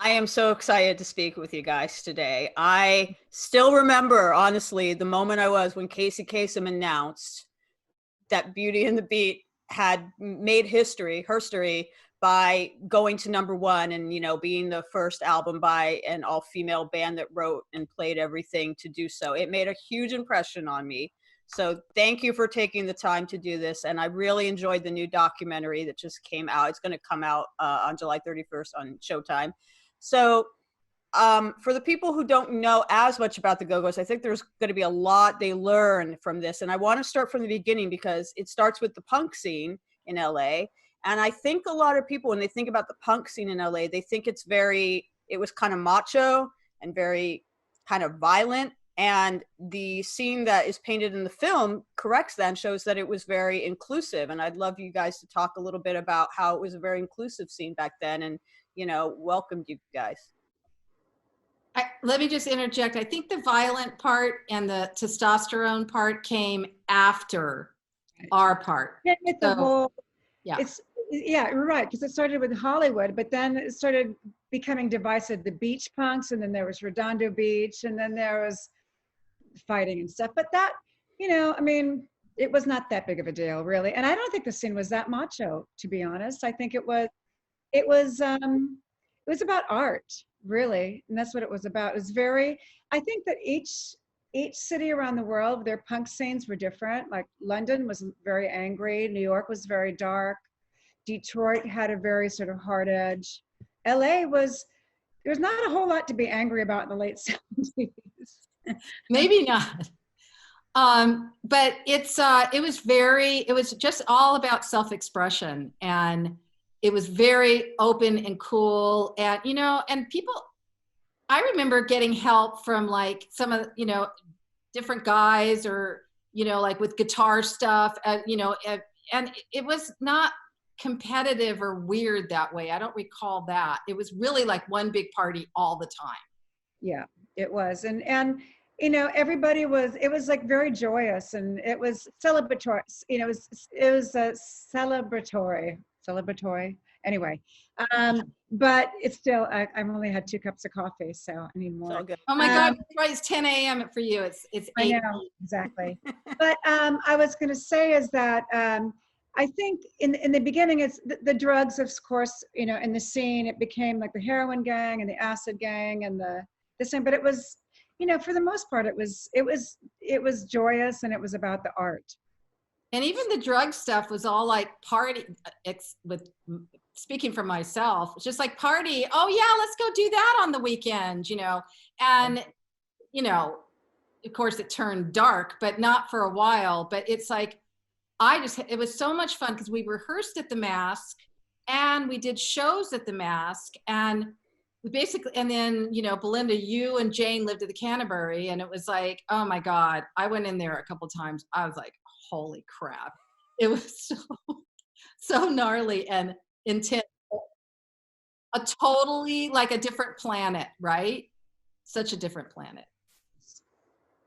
I am so excited to speak with you guys today. I still remember, honestly, the moment I was when Casey Kasem announced that Beauty and the Beat had made history by going to #1 and, being the first album by an all-female band that wrote and played everything to do so. It made a huge impression on me. So thank you for taking the time to do this. And I really enjoyed the new documentary that just came out. It's going to come out on July 31st on Showtime. So for the people who don't know as much about the Go-Go's, I think there's going to be a lot they learn from this. And I want to start from the beginning because it starts with the punk scene in LA. And I think a lot of people, when they think about the punk scene in LA, they think it was kind of macho and very kind of violent. And the scene that is painted in the film corrects that and shows that it was very inclusive. And I'd love you guys to talk a little bit about how it was a very inclusive scene back then and, welcomed you guys. Let me just interject. I think the violent part and the testosterone part came after our part. Yeah, the whole, yeah. You're right, because it started with Hollywood, but then it started becoming divisive. The beach punks, and then there was Redondo Beach, and then there was fighting and stuff. But that, it was not that big of a deal, really. And I don't think the scene was that macho, to be honest. I think it was about art, really, and that's what it was about. It was I think that each city around the world, their punk scenes were different. Like London was very angry, New York was very dark, Detroit had a very sort of hard edge. LA there was not a whole lot to be angry about in the late 70s. Maybe not. But it was just all about self-expression, and it was very open and cool. And, and people, I remember getting help from like some of, different guys or, like with guitar stuff, and it was not competitive or weird that way. I don't recall that. It was really like one big party all the time. Yeah, it was. And everybody it was like very joyous, and it was celebratory, it was a celebratory anyway, but it's still I've only had 2 cups of coffee, so I need more. Oh my god, right, it's 10 a.m. for you. It's 8. I know, exactly. But I was going to say is that I think in the beginning it's the drugs, of course, in the scene it became like the heroin gang and the acid gang and the same, but it was, for the most part it was joyous, and it was about the art. And even the drug stuff was all like party. Speaking for myself, it's just like party. Oh yeah, let's go do that on the weekend, And, of course it turned dark, but not for a while. But it's like, it was so much fun because we rehearsed at the Mask and we did shows at the Mask, and we basically, and then, Belinda, you and Jane lived at the Canterbury, and it was like, oh my God, I went in there a couple times. I was like, holy crap. It was so gnarly and intense. Totally like a different planet, right? Such a different planet.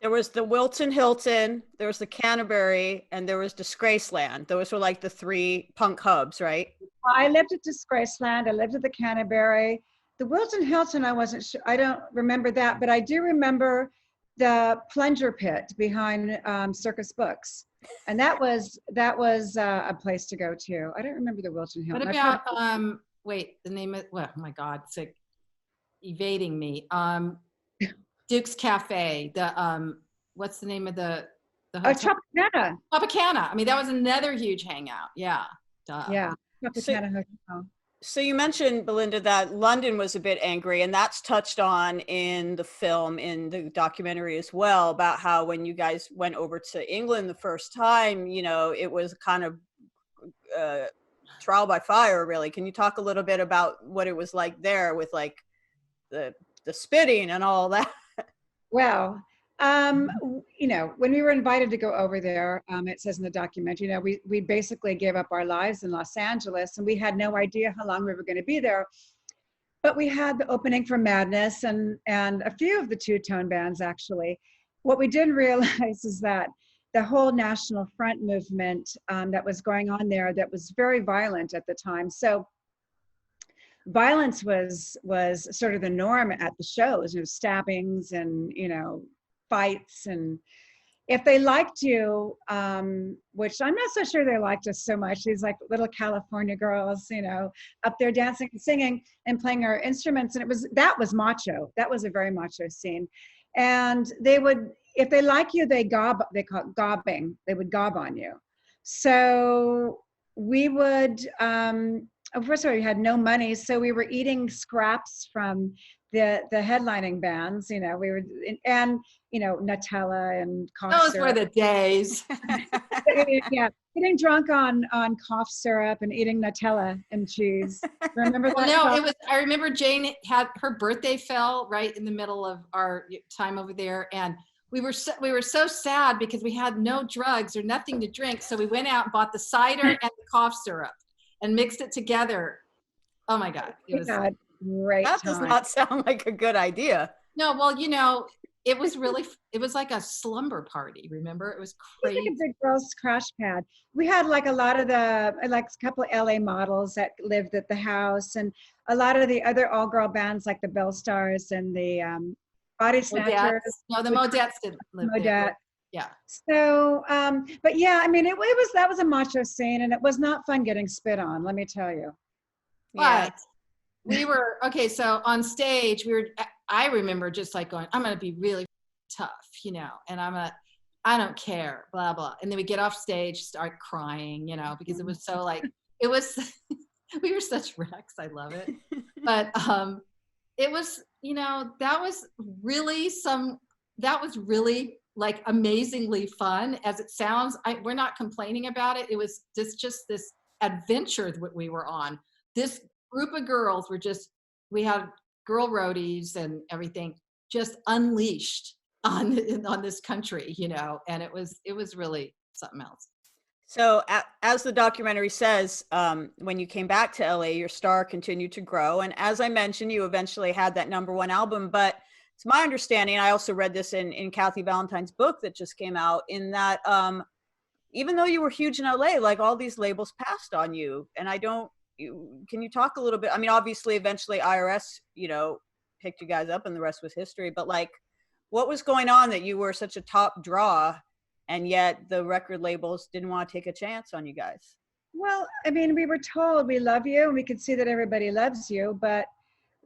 There was the Wilton Hilton, there was the Canterbury, and there was Disgraceland. Those were like the 3 punk hubs, right? I lived at Disgraceland. I lived at the Canterbury. The Wilton Hilton, I wasn't sure. I don't remember that, but I do remember the plunger pit behind Circus Books, and that was a place to go to. I don't remember the Wilton Hilton. What about wait, the name of, well, oh my God, it's like evading me. Duke's Cafe. The what's the name of the hotel? Oh, Tropicana. Tropicana. I mean, that was another huge hangout. Yeah. Duh. Yeah. Tropicana Hotel. So you mentioned, Belinda, that London was a bit angry, and that's touched on in the film, in the documentary as well, about how when you guys went over to England the first time, it was kind of trial by fire, really. Can you talk a little bit about what it was like there with like the spitting and all that? Well, when we were invited to go over there, it says in the documentary, we basically gave up our lives in Los Angeles, and we had no idea how long we were going to be there. But we had the opening for Madness and a few of the two-tone bands, actually. What we didn't realize is that the whole National Front movement that was going on there, that was very violent at the time. So violence was sort of the norm at the shows, stabbings and, fights. And if they liked you, which I'm not so sure they liked us so much, these like little California girls, up there dancing and singing and playing our instruments. And that was macho. That was a very macho scene. And they would, if they like you, they call it gobbing. They would gob on you. So we would, first of all, we had no money. So we were eating scraps from the headlining bands, we were, and, Nutella and cough Those syrup. were the days. Yeah, getting drunk on cough syrup and eating Nutella and cheese. Remember that? Well, no, I remember Jane had her birthday fell right in the middle of our time over there, and we were so sad because we had no drugs or nothing to drink. So we went out and bought the cider and the cough syrup and mixed it together. Oh my God. It was great. That does not sound like a good idea. No, well, it was like a slumber party. Remember? It was crazy. It was like a big girls crash pad. We had like a lot of a couple of LA models that lived at the house, and a lot of the other all-girl bands like the Bell Stars and the Body Snatchers. No, the Modettes didn't live there. Yeah. So, but yeah, I mean, that was a macho scene, and it was not fun getting spit on, let me tell you. But we were, okay, so on stage, I remember just like going, I'm going to be really tough, and I don't care, blah, blah. And then we get off stage, start crying, because it was so like, we were such wrecks. I love it. But it was, that was really like amazingly fun as it sounds. We're not complaining about it. It was just this adventure that we were on. This group of girls we had girl roadies and everything just unleashed on this country, and it was really something else. So as the documentary says, when you came back to LA, your star continued to grow. And as I mentioned, you eventually had that #1 album, but it's my understanding, I also read this in Kathy Valentine's book that just came out, in that even though you were huge in LA, like all these labels passed on you. And can you talk a little bit? I mean, obviously, eventually IRS, picked you guys up and the rest was history. But like, what was going on that you were such a top draw and yet the record labels didn't want to take a chance on you guys? Well, I mean, we were told we love you and we could see that everybody loves you, but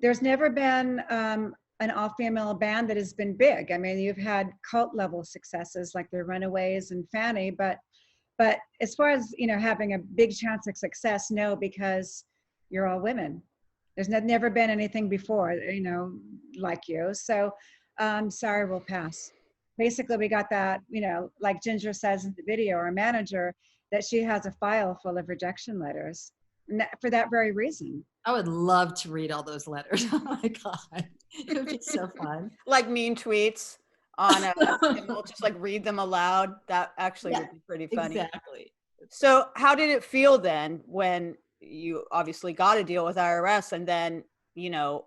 there's never been an all-female band that has been big. I mean, you've had cult level successes like the Runaways and Fanny, but as far as, having a big chance of success, no, because you're all women. There's never been anything before, like you. So, sorry, we'll pass. Basically, we got that, like Ginger says in the video, our manager, that she has a file full of rejection letters for that very reason. I would love to read all those letters. Oh my God. It would be so fun. Like mean tweets on and we'll just like read them aloud. That actually would be pretty funny. Exactly. So how did it feel then when you obviously got a deal with IRS and then,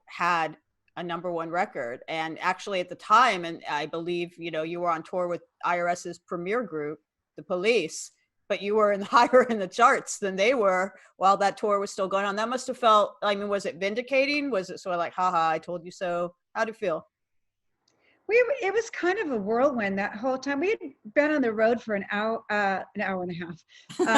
had a #1 record? And actually at the time, and I believe, you were on tour with IRS's premier group, The Police, but you were higher in the charts than they were while that tour was still going on. That must have felt, I mean, was it vindicating? Was it sort of like, haha, I told you so? How'd it feel? It was kind of a whirlwind that whole time. We had been on the road for an hour and a half,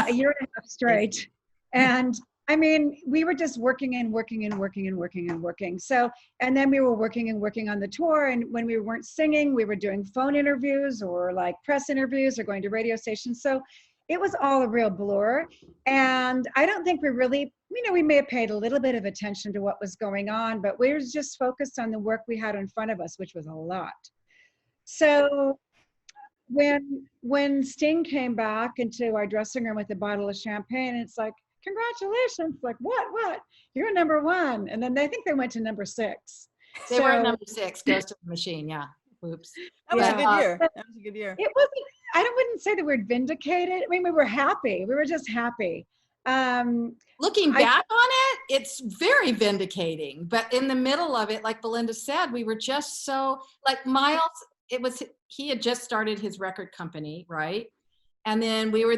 a year and a half straight. And I mean, we were just working and working and working and working and working. So, and then we were working and working on the tour. And when we weren't singing, we were doing phone interviews or like press interviews or going to radio stations. So it was all a real blur. And I don't think we really, we may have paid a little bit of attention to what was going on, but we were just focused on the work we had in front of us, which was a lot. So when Sting came back into our dressing room with a bottle of champagne, it's like, congratulations. Like, what? You're #1. And then I think they went to #6. They were at #6, Ghost of the Machine. Yeah. Oops. That was a good year. That was a good year. It wasn't, I wouldn't say the word vindicated. I mean, we were happy. We were just happy. Looking back on it, it's very vindicating. But in the middle of it, like Belinda said, we were just so, like Miles, he had just started his record company, right? And then we were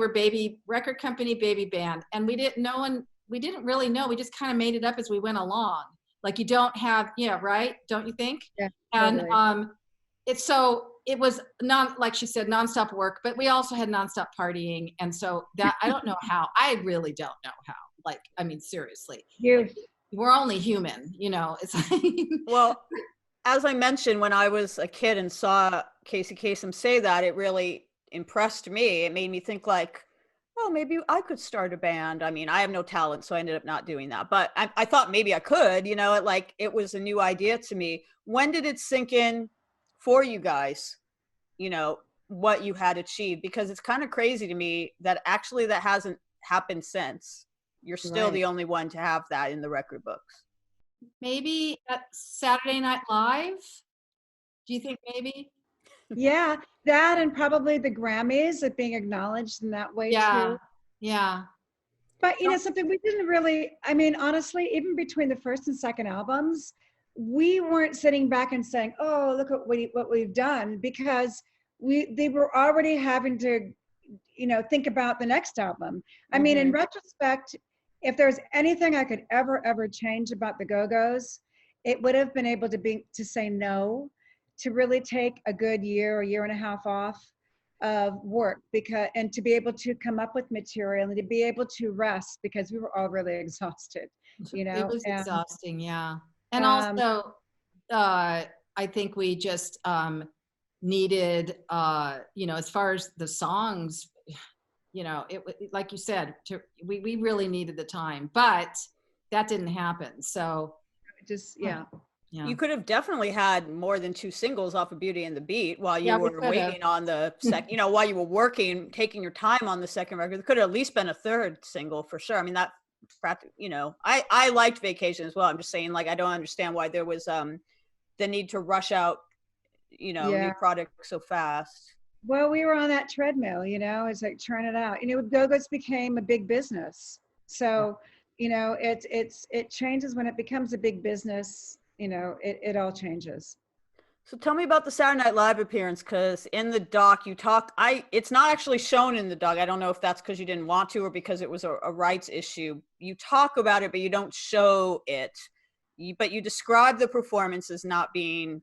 baby record company, baby band. And no one we didn't really know. We just kind of made it up as we went along. Like you don't have, yeah, right? Don't you think? Yeah, And totally. it was like she said, nonstop work, but we also had nonstop partying. And so that, I don't know how, I really don't know how. Like, I mean, seriously, Youth. we're only human, it's like, Well, as I mentioned, when I was a kid and saw Casey Kasem say that, it really impressed me. It made me think like, oh, maybe I could start a band. I mean, I have no talent, so I ended up not doing that. But I thought maybe I could, it was a new idea to me. When did it sink in for you guys, what you had achieved? Because it's kind of crazy to me that actually that hasn't happened since. You're still Right. the only one to have that in the record books. maybe at Saturday Night Live. Do you think maybe? Yeah, that and probably the Grammys of being acknowledged in that way Yeah. too. Yeah. But something we didn't really, I mean, honestly, even between the first and second albums, we weren't sitting back and saying, oh, look at what we've done, because they were already having to, think about the next album. I mean, in Mhm. retrospect, if there's anything I could ever change about the Go-Go's, it would have been able to say no, to really take a good year and a half off of work, and to be able to come up with material and to be able to rest, because we were all really exhausted, It was and exhausting, yeah. And um, also, I think we just needed, as far as the songs, like you said, we really needed the time, but that didn't happen. So, just yeah. yeah. You could have definitely had more than 2 singles off of Beauty and the Beat while you Yeah, we were could have. waiting on the second, while you were working, taking your time on the second record. There could have at least been a third single for sure. I mean, I liked Vacation as well. I'm just saying, like, I don't understand why there was the need to rush out, Yeah. new product so fast. Well, we were on that treadmill, it's like churn it out. Go-Go's became a big business. So, it changes when it becomes a big business, it all changes. So tell me about the Saturday Night Live appearance, because in the doc you talk. It's not actually shown in the doc. I don't know if that's because you didn't want to or because it was a rights issue. You talk about it, but you don't show it. But you describe the performance as not being,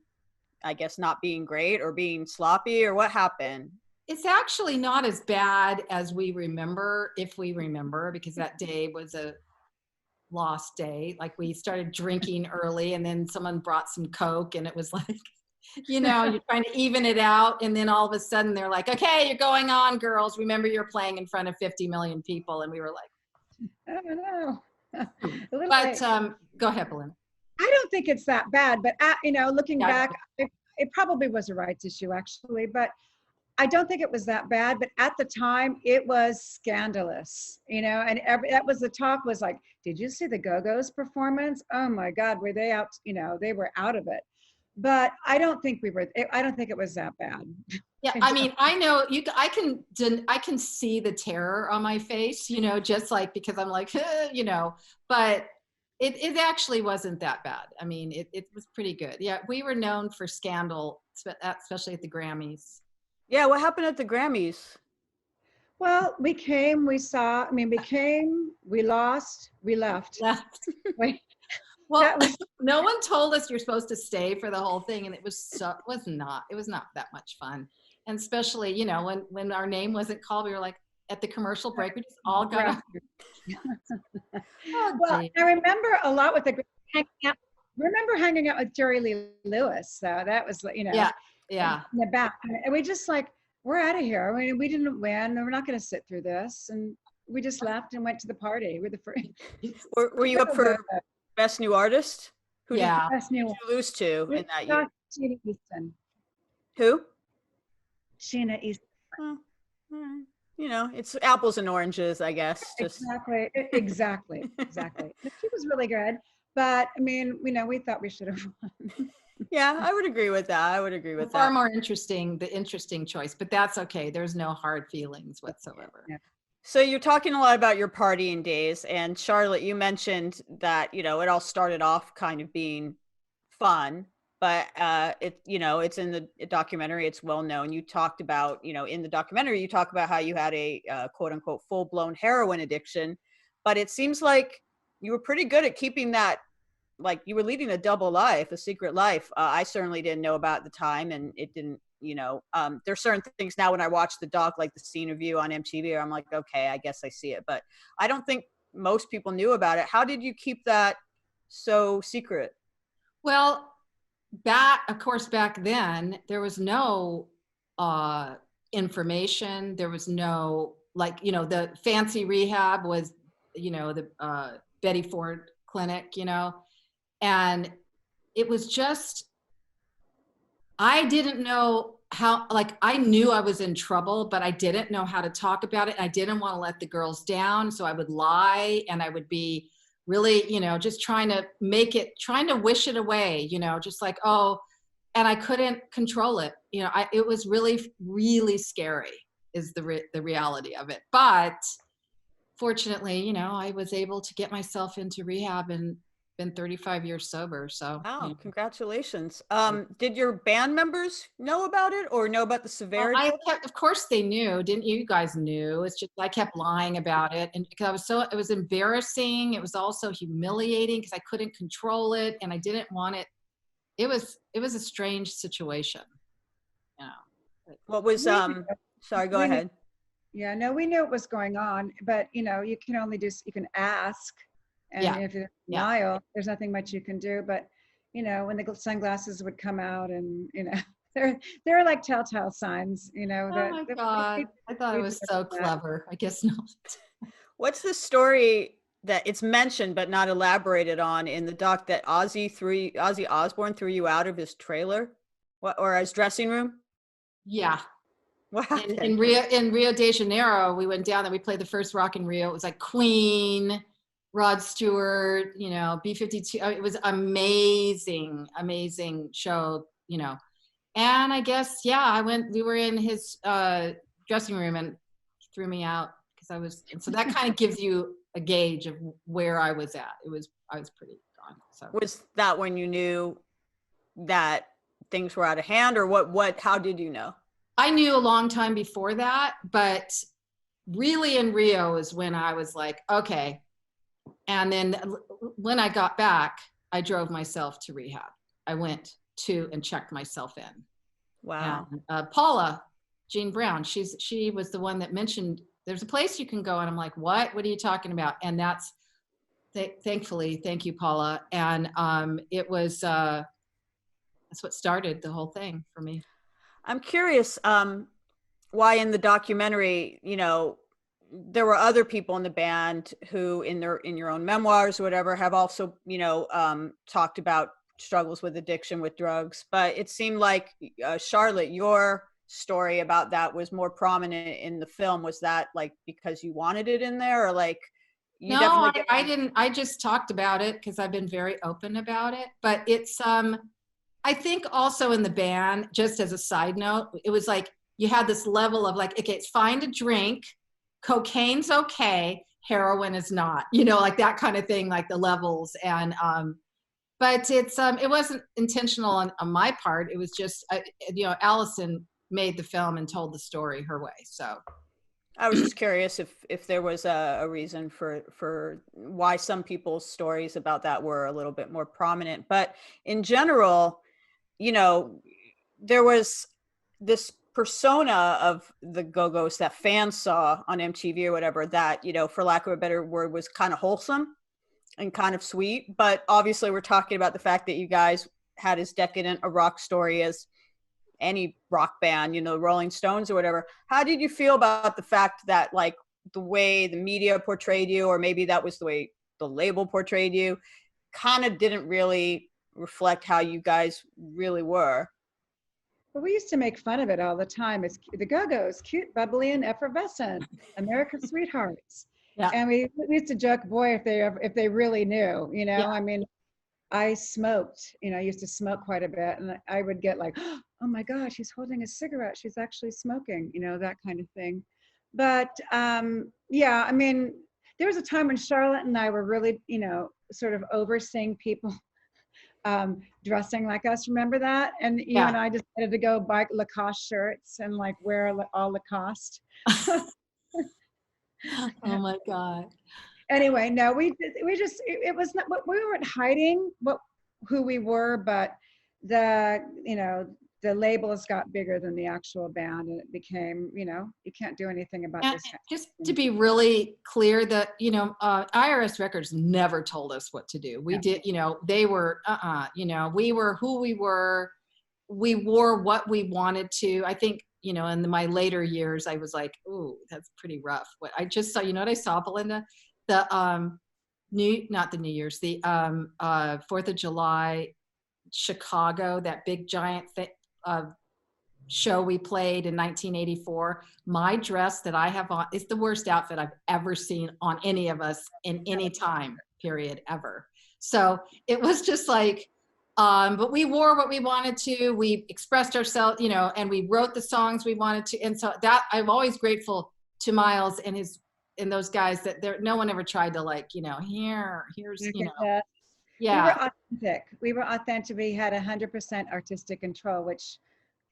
I guess, not being great or being sloppy, or what happened. It's actually not as bad as we remember, if we remember, because that day was a lost day. Like we started drinking early and then someone brought some Coke and it was like, you're trying to even it out. And then all of a sudden they're like, okay, you're going on, girls. Remember, you're playing in front of 50 million people. And we were like, I don't know. A little but late. go ahead, Belinda. I don't think it's that bad, but looking Yeah. back, it probably was a rights issue actually, but I don't think it was that bad. But at the time, it was scandalous, and that was the talk, was like, did you see the Go-Go's performance? Oh my God, were they out? They were out of it. But I don't think I don't think it was that bad. Yeah, I mean, I know I can see the terror on my face, just like, because I'm like, but it actually wasn't that bad. I mean, it was pretty good. Yeah, we were known for scandal, especially at the Grammys. Yeah, what happened at the Grammys? Well, we came, we saw, we came, we lost, we left. Left. Wait, Well, no one told us you're supposed to stay for the whole thing, and it was not that much fun. And especially, when our name wasn't called, we were like, at the commercial break, we just all got up. Oh, well, gee. I remember a lot with hanging out with Jerry Lee Lewis. So that was, Yeah. in the back. And we just like, we're out of here. I mean, we didn't win. We're not going to sit through this. And we just left and went to the party. We're the first. Were you up for Best New Artist? Who Yeah. Best did new you lose to in that year? Sheena Easton. Who? Sheena Easton. It's apples and oranges, I guess. Just Exactly. She was really good. But I mean, we thought we should have won. Yeah, I would agree with that. Far more interesting, the interesting choice, but that's okay. There's no hard feelings whatsoever. Yeah. So you're talking a lot about your partying days, and Charlotte, you mentioned that, it all started off kind of being fun, but it's in the documentary, it's well known. You talked about, in the documentary, you talk about how you had a quote unquote full blown heroin addiction. but it seems like you were pretty good at keeping that, like you were leading a double life, a secret life. I certainly didn't know about at the time, and it didn't, there's certain things now when I watch the doc, like the scene of you on MTV, I'm like, okay, I guess I see it, but I don't think most people knew about it. How did you keep that so secret? Well, of course, back then there was no information. There was no, like, the fancy rehab was, the Betty Ford Clinic, and it was just, I didn't know how, like, I knew I was in trouble, but I didn't know how to talk about it. I didn't want to let the girls down. So I would lie, and I would be really, just trying to trying to wish it away, just like, oh, and I couldn't control it. It was really, really scary is the reality of it. But fortunately, I was able to get myself into rehab and been 35 years sober. So, Wow, congratulations. Did your band members know about it or know about the well, severity? of course they knew, didn't you? You guys knew. It's just I kept lying about it, and because it was embarrassing. It was also humiliating because I couldn't control it, and I didn't want it. It was a strange situation, you know. What was, sorry, go We knew- ahead. Yeah, no, we knew what was going on, but you can only you can ask. And Yeah, if you're yeah. denial, there's nothing much you can do. But when the sunglasses would come out, and there are like telltale signs, Oh that my that God, I thought it we was did so that. clever. I guess not. What's the story that it's mentioned but not elaborated on in the doc that Ozzy Osbourne threw you out of his trailer, or his dressing room? Yeah. What In happened? Rio de Janeiro, we went down there. We played the first Rock in Rio. It was like Queen, Rod Stewart, B-52. It was amazing, amazing show, And I guess, yeah, we were in his dressing room, and he threw me out because so that kind of gives you a gauge of where I was at. I was pretty gone. So Was that when you knew that things were out of hand, or how did you know? I knew a long time before that, but really in Rio is when I was like, okay. And then when I got back, I drove myself to rehab. I went to and checked myself in. Wow. And Paula Jean Brown, she was the one that mentioned there's a place you can go, and I'm like, what are you talking about? And that's thankfully, thank you, Paula. And it was that's what started the whole thing for me. I'm curious why in the documentary, there were other people in the band who in your own memoirs or whatever have also, talked about struggles with addiction, with drugs. But it seemed like Charlotte, your story about that was more prominent in the film. Was that like because you wanted it in there, or like you No, definitely I didn't. I just talked about it because I've been very open about it. But it's I think also in the band, just as a side note, it was like you had this level of like, okay, it's fine to drink, cocaine's okay, heroin is not, like that kind of thing, like the levels. And but it wasn't intentional on my part. It was just Allison made the film and told the story her way. So I was just curious if there was a reason for why some people's stories about that were a little bit more prominent. But in general, there was this persona of the Go-Go's that fans saw on MTV or whatever that, for lack of a better word, was kind of wholesome and kind of sweet. But obviously we're talking about the fact that you guys had as decadent a rock story as any rock band, Rolling Stones or whatever. How did you feel about the fact that, like, the way the media portrayed you, or maybe that was the way the label portrayed you, kind of didn't really reflect how you guys really were? But we used to make fun of it all the time. It's the Go-Go's, cute, bubbly, and effervescent, American sweethearts. Yeah. And we used to joke, boy, if they really knew, Yeah. I mean, I smoked, I used to smoke quite a bit, and I would get like, oh my God, she's holding a cigarette. She's actually smoking, that kind of thing. But yeah, I mean, there was a time when Charlotte and I were really, sort of overseeing people dressing like us. Remember that? And you Yeah. and I decided to go buy Lacoste shirts and like wear all Lacoste. Oh my God. Anyway, no, we just, it was not, we weren't hiding who we were, but the labels got bigger than the actual band, and it became, you can't do anything about And this. just to be really clear, that IRS Records never told us what to do. We did, they were we were who we were. We wore what we wanted to. I think, in my later years, I was like, ooh, that's pretty rough. What I just saw, what I saw, Belinda, the not the New Year's, the 4th of July, Chicago, that big giant show we played in 1984. My dress that I have on is the worst outfit I've ever seen on any of us in any time period ever. So it was just like, but we wore what we wanted to. We expressed ourselves, and we wrote the songs we wanted to. And so that I'm always grateful to Miles and those guys that no one ever tried to here's, yeah. We were authentic. We had 100% artistic control, which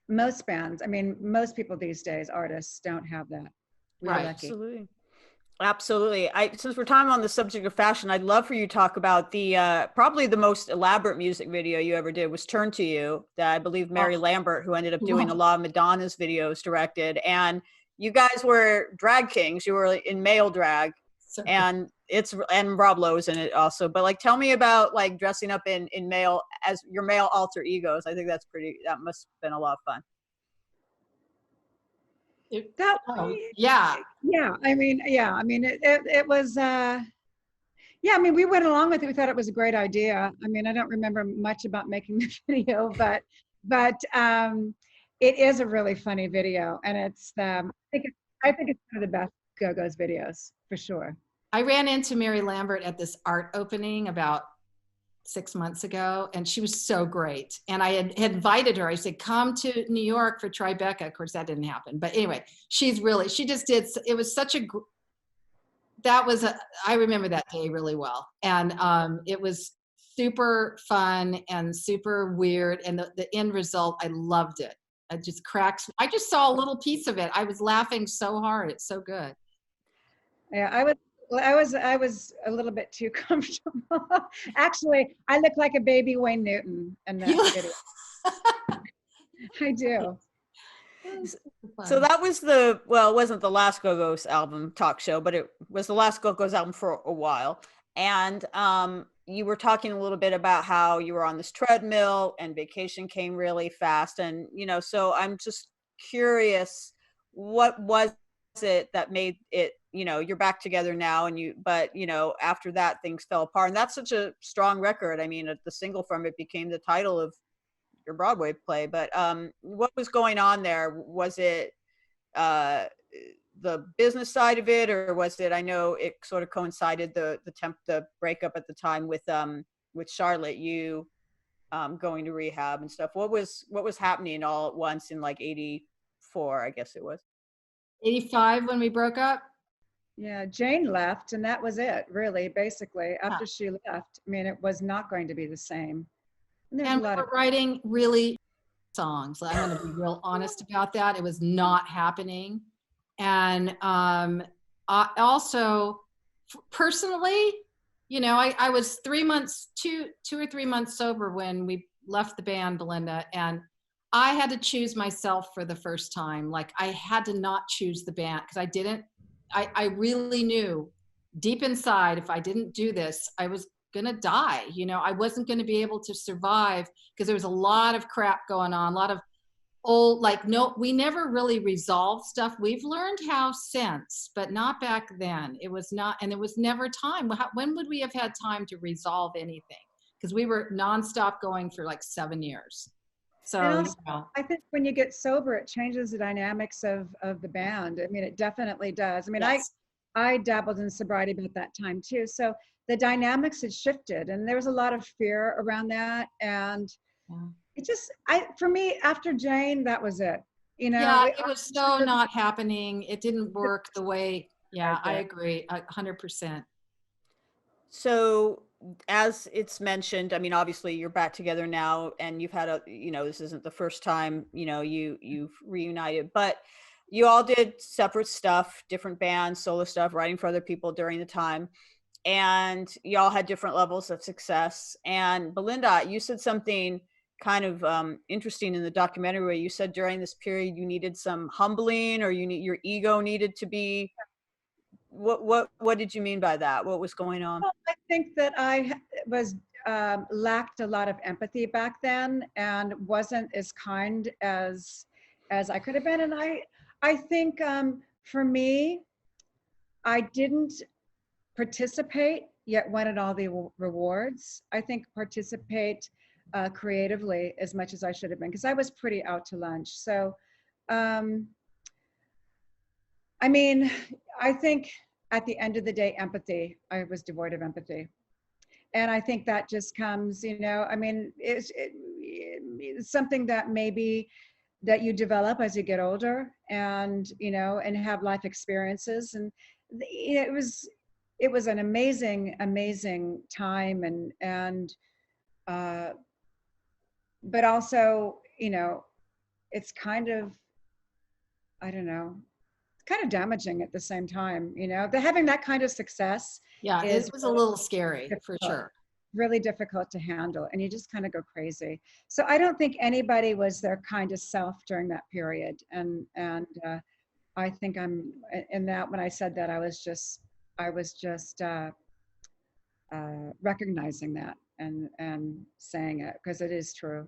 most bands, most people these days, artists, don't have that. We were lucky. Absolutely. Since we're talking on the subject of fashion, I'd love for you to talk about the probably the most elaborate music video you ever did was Turn to You, that I believe Mary Lambert, who ended up doing a lot of Madonna's videos, directed. And you guys were drag kings. You were in male drag. And Rob Lowe's in it also. But tell me about dressing up in male as your male alter egos. I think that must have been a lot of fun. It was we went along with it. We thought it was a great idea. I don't remember much about making the video, but it is a really funny video, and it's I think it's one of the best Go-Go's videos for sure. I ran into Mary Lambert at this art opening about 6 months ago, and she was so great. And I had invited her. I said, come to New York for Tribeca. Of course, that didn't happen. But anyway, she just did, it was such I remember that day really well. And it was super fun and super weird. And the end result, I loved it. I just saw a little piece of it. I was laughing so hard. It's so good. Yeah, I was a little bit too comfortable. Actually, I look like a baby Wayne Newton in that video. I do. So that was it wasn't the last Go-Go's album talk show, but it was the last Go-Go's album for a while. And you were talking a little bit about how you were on this treadmill and vacation came really fast. And, so I'm just curious, what was it that made it, you're back together now but after that things fell apart, and that's such a strong record. The single from it became the title of your Broadway play, but what was going on there? Was it the business side of it, or was it, I know it sort of coincided the breakup at the time with Charlotte, you going to rehab and stuff. What was happening all at once in 84, I guess it was 85 when we broke up? Yeah, Jane left, and that was it, really, basically. After she left, it was not going to be the same. And we were writing really songs. I'm going to be real honest about that. It was not happening. And I also, personally, I was 2 or 3 months sober when we left the band, Belinda, and I had to choose myself for the first time. I had to not choose the band because I really knew deep inside, if I didn't do this, I was going to die. I wasn't going to be able to survive because there was a lot of crap going on, a lot of old, we never really resolved stuff. We've learned how since, but not back then. It was not, and there was never time. When would we have had time to resolve anything? Because we were nonstop going for 7 years. So also, I think when you get sober, it changes the dynamics of the band. It definitely does. Yes. I dabbled in sobriety at that time too. So the dynamics had shifted, and there was a lot of fear around that. And it just, for me, after Jane, that was it. It was so not happening. It didn't work the way. Yeah, I agree, 100%. So as it's mentioned, obviously you're back together now, and you've had this isn't the first time, you've reunited, but you all did separate stuff, different bands, solo stuff, writing for other people during the time. and y'all had different levels of success. And Belinda, you said something kind of interesting in the documentary where you said during this period you needed some humbling, or your ego needed to be. What did you mean by that? What was going on? Well, I think that was lacked a lot of empathy back then and wasn't as kind as I could have been. And I think for me, I didn't participate yet wanted all the rewards. I think participate creatively as much as I should have been, because I was pretty out to lunch. So, I mean, I think at the end of the day, empathy, I was devoid of empathy. And I think that just comes, I mean, it's something that maybe that you develop as you get older and, and have life experiences. And it was an amazing time but also, it's kind of, I don't know, it's kind of damaging at the same time, having that kind of success. Yeah, it was a little scary for sure. Really difficult to handle, and you just kind of go crazy. So I don't think anybody was their kindest self during that period. And I think I'm in that, when I said that, I was just recognizing that and saying it, because it is true.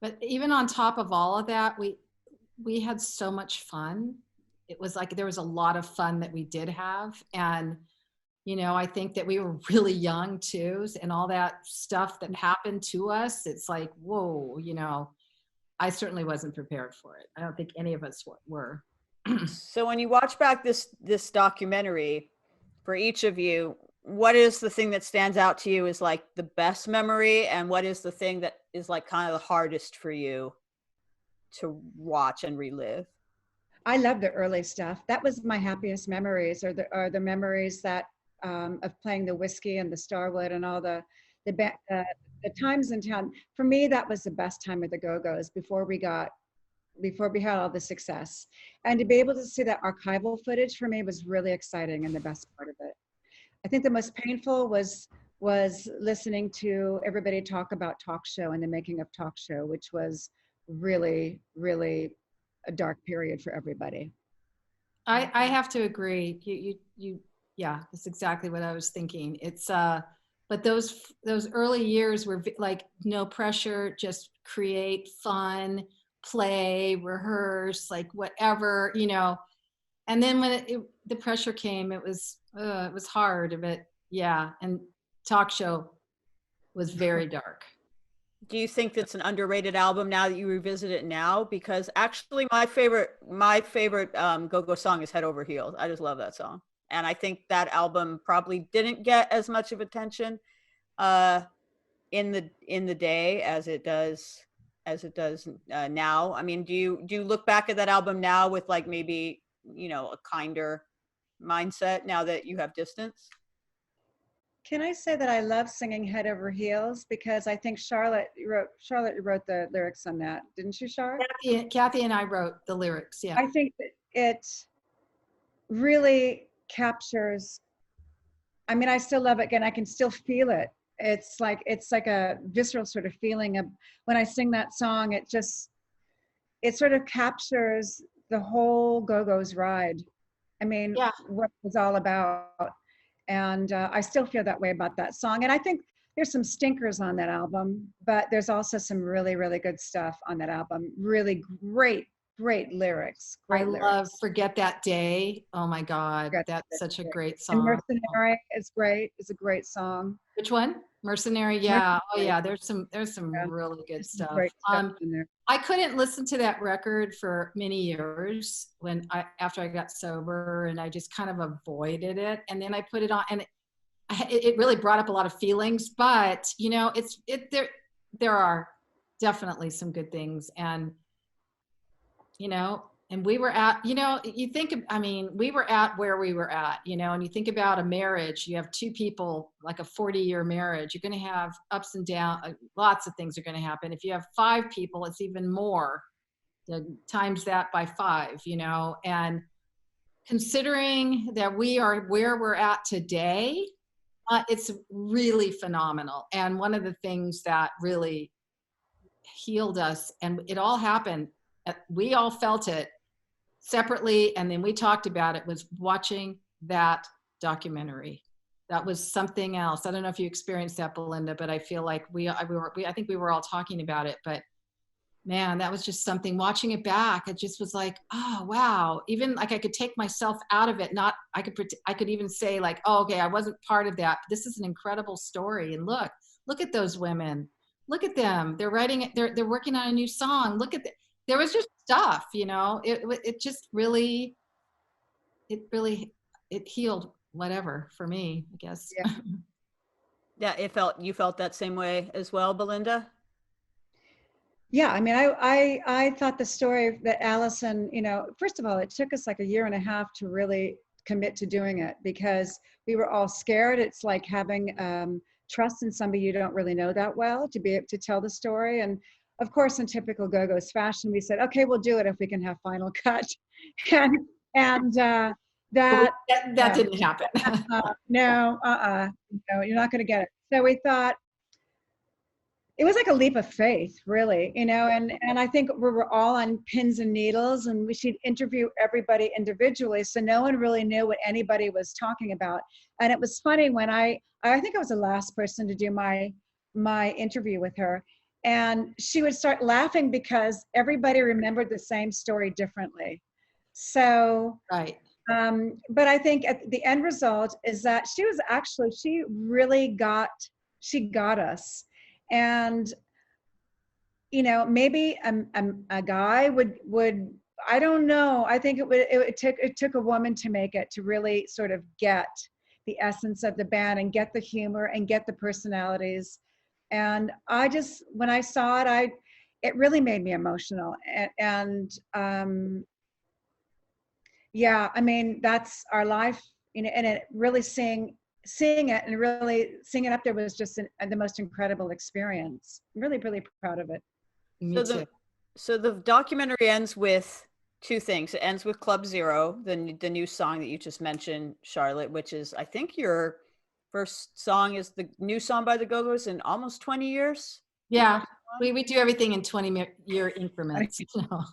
But even on top of all of that, we had so much fun. It was like there was a lot of fun that we did have. And, I think that we were really young too. And all that stuff that happened to us, it's like, whoa, I certainly wasn't prepared for it. I don't think any of us were. So when you watch back this documentary, for each of you, what is the thing that stands out to you as like the best memory, and what is the thing that is like kind of the hardest for you to watch and relive? I love the early stuff. That was my happiest memories, or the memories that of playing the whiskey and the Starwood and all the times in town. For me, that was the best time of the Go-Go's before we had all the success. And to be able to see that archival footage for me was really exciting and the best part of it. I think the most painful was listening to everybody talk about Talk Show and the making of Talk Show, which was really, really a dark period for everybody. I have to agree. Yeah, that's exactly what I was thinking. It's but those early years were like no pressure, just create, fun, play, rehearse, like whatever, And then when the pressure came, it was hard, but yeah. And Talk Show was very dark. Do you think that's an underrated album now that you revisit it now? Because actually my favorite Go-Go song is Head Over Heels. I just love that song. And I think that album probably didn't get as much of attention in the day as it does now. I mean, do you look back at that album now with like maybe, a kinder mindset now that you have distance? Can I say that I love singing Head Over Heels, because I think Charlotte wrote the lyrics on that, didn't you, Char? Kathy and I wrote the lyrics. Yeah. I think that it really captures. I mean, I still love it, and I can still feel it. It's like a visceral sort of feeling of when I sing that song. It sort of captures the whole Go-Go's ride. I mean, yeah. What it's all about. And I still feel that way about that song. And I think there's some stinkers on that album, but there's also some really, really good stuff on that album. Really great lyrics. I love Forget That Day. Oh my God, that's such a great song. And Mercenary is great. It's a great song. Which one? Mercenary. Yeah. Oh yeah. There's some really good stuff. Great stuff in there. I couldn't listen to that record for many years after I got sober, and I just kind of avoided it. And then I put it on, and it really brought up a lot of feelings. But there are definitely some good things, and and we were at, we were at where we were at, and you think about a marriage, you have two people, like a 40-year marriage, you're going to have ups and downs, lots of things are going to happen. If you have 5 people, it's even more, times that by 5, and considering that we are where we're at today, It's really phenomenal. And one of the things that really healed us, and it all happened, we all felt it separately, and then we talked about it, was watching that documentary. That was something else. I don't know if you experienced that, Belinda, but I feel like I think we were all talking about it, but man, that was just something. Watching it back, it just was like, oh wow. Even like I could take myself out of it. Not I could even say like, oh, okay, I wasn't part of that. This is an incredible story. And look at those women. Look at them. They're writing it. They're working on a new song. Look at there was just stuff, you know. It just really, it healed whatever for me, I guess. Yeah. Yeah, you felt that same way as well, Belinda? Yeah, I mean, I thought the story that Allison, you know, first of all, it took us like a year and a half to really commit to doing it because we were all scared. It's like having trust in somebody you don't really know that well to be able to tell the story. And of course, in typical Go-Go's fashion, we said, okay, we'll do it if we can have final cut. and that didn't happen. no, you're not going to get it. So we thought, it was like a leap of faith, really, you know, and I think we were all on pins and needles, and we should interview everybody individually, so no one really knew what anybody was talking about. And it was funny when I think I was the last person to do my interview with her, and she would start laughing because everybody remembered the same story differently. So, right. But I think at the end result is that she really got us. And, you know, maybe a guy would, I don't know. I think it took a woman to make it, to really sort of get the essence of the band and get the humor and get the personalities. And when I saw it, it really made me emotional. And yeah, I mean, that's our life, you know, and it really seeing it and really seeing it up there was just the most incredible experience. I'm really, really proud of it. Me too. So the documentary ends with two things. It ends with Club Zero, the new song that you just mentioned, Charlotte, which is, I think your first song is the new song by the Go-Go's in almost 20 years. Yeah, we do everything in 20-year increments. You know?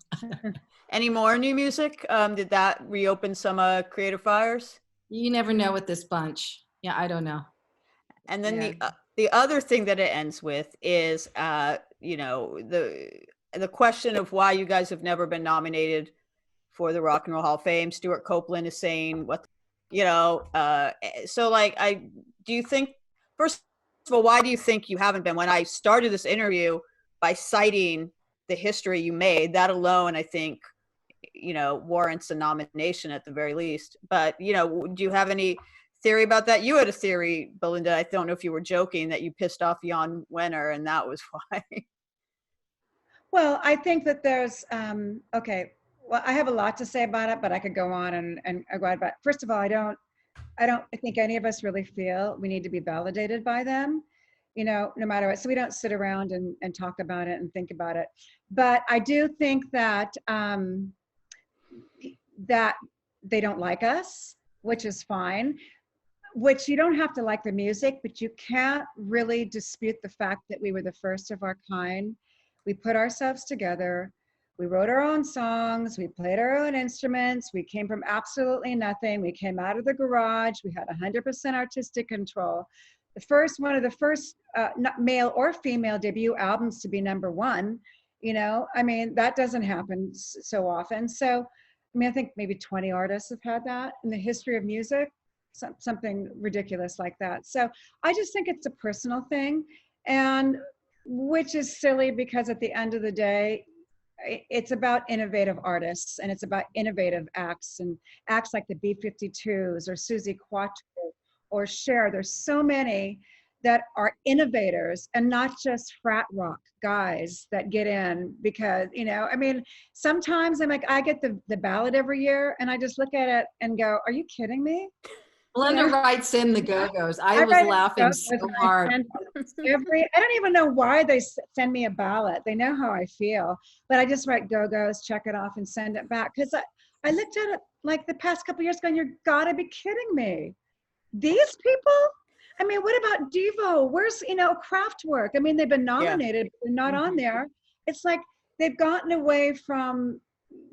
Any more new music? Did that reopen some creative fires? You never know with this bunch. Yeah, I don't know. And then the other thing that it ends with is, you know, the question of why you guys have never been nominated for the Rock and Roll Hall of Fame. Stuart Copeland is saying you know, so like, do you think, first of all, why do you think you haven't been? When I started this interview by citing the history you made, that alone, I think, you know, warrants a nomination at the very least. But, you know, do you have any theory about that? You had a theory, Belinda. I don't know if you were joking that you pissed off Jan Wenner and that was why. Well, I think that there's, okay, well, I have a lot to say about it, but I could go on and go on about. First of all, I don't think any of us really feel we need to be validated by them, you know, no matter what. So we don't sit around and talk about it and think about it. But I do think that that they don't like us, which is fine. Which you don't have to like the music, but you can't really dispute the fact that we were the first of our kind. We put ourselves together. We wrote our own songs. We played our own instruments. We came from absolutely nothing. We came out of the garage. We had 100% artistic control. One of the first not male or female debut albums to be #1. You know, I mean, that doesn't happen so often. So, I mean, I think maybe 20 artists have had that in the history of music. Something ridiculous like that. So I just think it's a personal thing, and which is silly because at the end of the day, it's about innovative artists and it's about innovative acts, and acts like the B-52s or Suzi Quatro or Cher. There's so many that are innovators and not just frat rock guys that get in because, you know, I mean, sometimes I'm like, I get the ballot every year and I just look at it and go, are you kidding me? Belinda writes in the Go-Go's. I was laughing so hard. I don't even know why they send me a ballot. They know how I feel, but I just write Go-Go's, check it off, and send it back. Because I looked at it like the past couple of years going, you're gotta be kidding me. These people? I mean, what about Devo? Where's, Kraftwerk? I mean, they've been nominated, but they're not on there. It's like they've gotten away from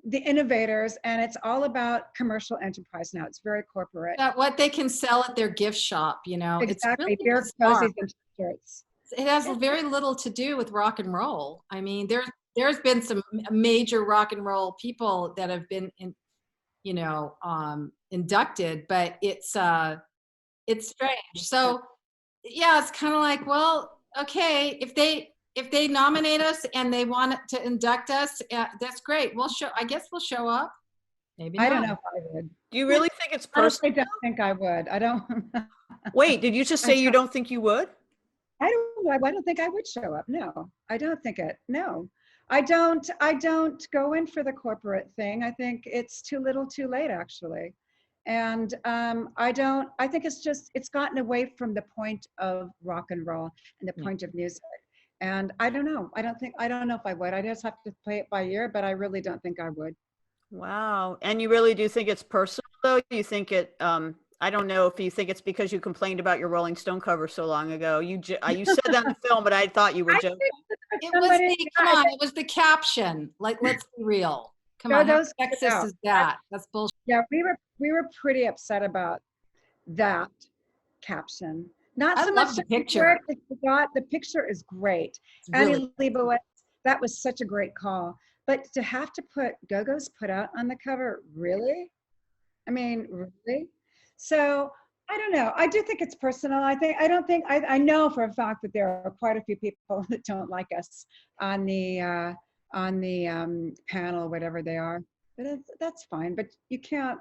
the innovators, and it's all about commercial enterprise now. It's very corporate. What they can sell at their gift shop, Exactly. It's really Beer bizarre. cozies and shirts. It has very little to do with rock and roll. I mean, there's been some major rock and roll people that have been inducted, but it's strange. So yeah, it's kind of like, well, okay, if they nominate us and they want to induct us, that's great. I guess we'll show up. Maybe not. I don't know if I would. Do you really think it's I personal? don't think I would. I don't. Wait, did you just say you don't think you would? I don't think I would show up. No, I don't think it. No, I don't go in for the corporate thing. I think it's too little too late, actually. And I think it's gotten away from the point of rock and roll and the point of music. And I don't know. I don't know if I would. I just have to play it by ear, but I really don't think I would. Wow. And you really do think it's personal, though? You think it, I don't know if you think it's because you complained about your Rolling Stone cover so long ago. You said that in the film, but I thought you were joking. It was the caption. Like, let's be real. Come on, how sexist is that? That's bullshit. Yeah, we were pretty upset about that caption. Not so much the picture. The picture is great. Really Annie Leibovitz, that was such a great call. But to have to put Go-Go's put out on the cover, really? I mean, really? So I don't know. I do think it's personal. I know for a fact that there are quite a few people that don't like us on the panel, whatever they are. But that's fine. But you can't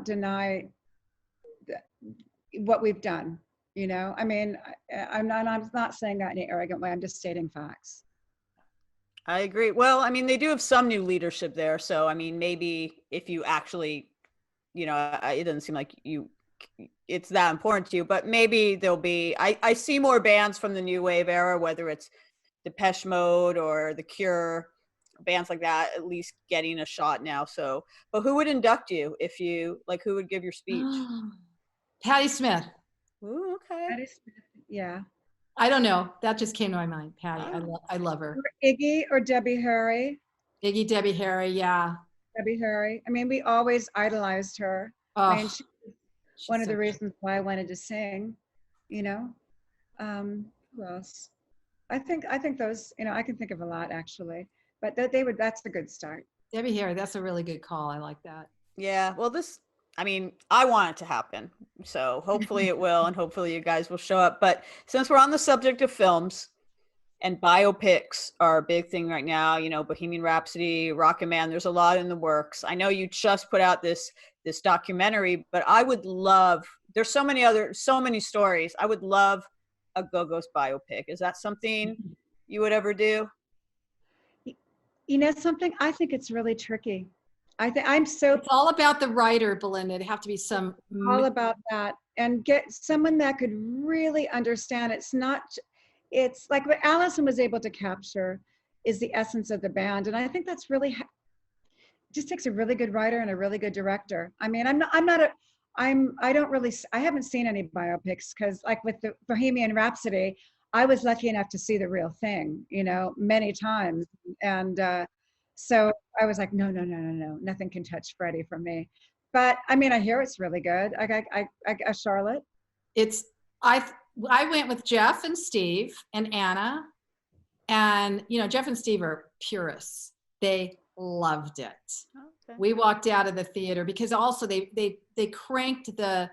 deny what we've done. I mean, I'm not saying that in an arrogant way. I'm just stating facts. I agree. Well, I mean, they do have some new leadership there. So, I mean, maybe if you actually, it doesn't seem like it's that important to you, but maybe there'll be, I see more bands from the new wave era, whether it's Depeche Mode or The Cure, bands like that, at least getting a shot now. So, but who would induct you who would give your speech? Patti Smith. Ooh, okay. Patti Smith, yeah. I don't know. That just came to my mind. Patti. I love her. Iggy or Debbie Harry. Iggy, Debbie Harry, yeah. Debbie Harry. I mean, we always idolized her. I mean, she's one of the reasons why I wanted to sing. Who else? I think those. I can think of a lot actually, but that's a good start. Debbie Harry. That's a really good call. I like that. Yeah. Well, I want it to happen. So hopefully it will, and hopefully you guys will show up. But since we're on the subject of films, and biopics are a big thing right now, Bohemian Rhapsody, Rocket Man, there's a lot in the works. I know you just put out this documentary, but I would love, there's so many stories. I would love a Go-Go's biopic. Is that something you would ever do? Something, I think it's really tricky. It's all about the writer, Belinda. It'd have to be all about that, and get someone that could really understand. It's like what Allison was able to capture is the essence of the band. And I think that's really, just takes a really good writer and a really good director. I mean, I haven't seen any biopics because like with the Bohemian Rhapsody, I was lucky enough to see the real thing, many times. And so I was like, no, nothing can touch Freddie for me. But I mean, I hear it's really good. I Charlotte. I went with Jeff and Steve and Anna, and Jeff and Steve are purists. They loved it. Okay. We walked out of the theater because also they cranked the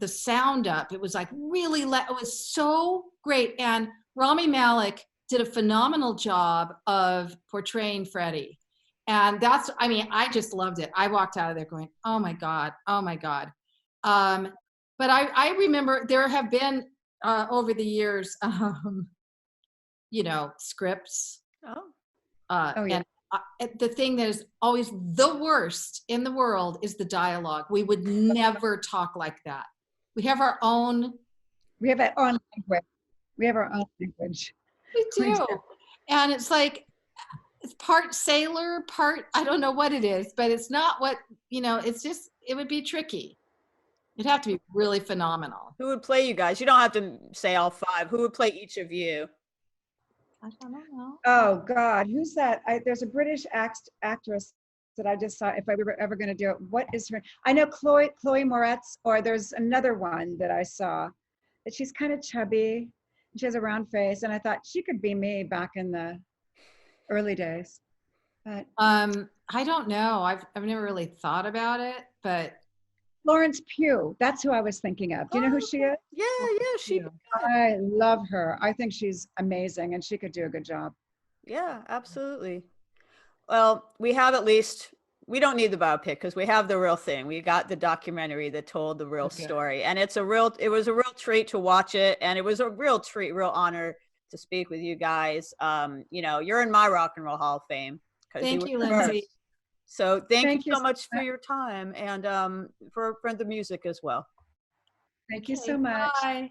sound up. It was like really it was so great, and Rami Malek did a phenomenal job of portraying Freddie, and I just loved it. I walked out of there going, oh my god. But I remember there have been over the years, scripts. Yeah. And the thing that is always the worst in the world is the dialogue. We would never talk like that. We have our own. We have our own language. We have our own language. We do. And it's like, it's part sailor, part, I don't know what it is, but it's not what, it's just, it would be tricky. It'd have to be really phenomenal. Who would play you guys? You don't have to say all five. Who would play each of you? I don't know. Oh God, who's that? There's a British actress that I just saw. If I were ever going to do it, what is her? I know Chloe Moretz, or there's another one that I saw that she's kind of chubby. She has a round face, and I thought she could be me back in the early days. But I don't know. I've never really thought about it, but Florence Pugh, that's who I was thinking of. Do you know who she is? Yeah, she. I love her. I think she's amazing, and she could do a good job. Yeah, absolutely. Well, we have at least. We don't need the biopic because we have the real thing. We got the documentary that told the real story, and it was a real treat to watch it, and it was a real treat, real honor to speak with you guys. You're in my Rock and Roll Hall of Fame. Thank you, Lindsay. So thank you so so much for your time and for the music as well. Thank you so much. Bye.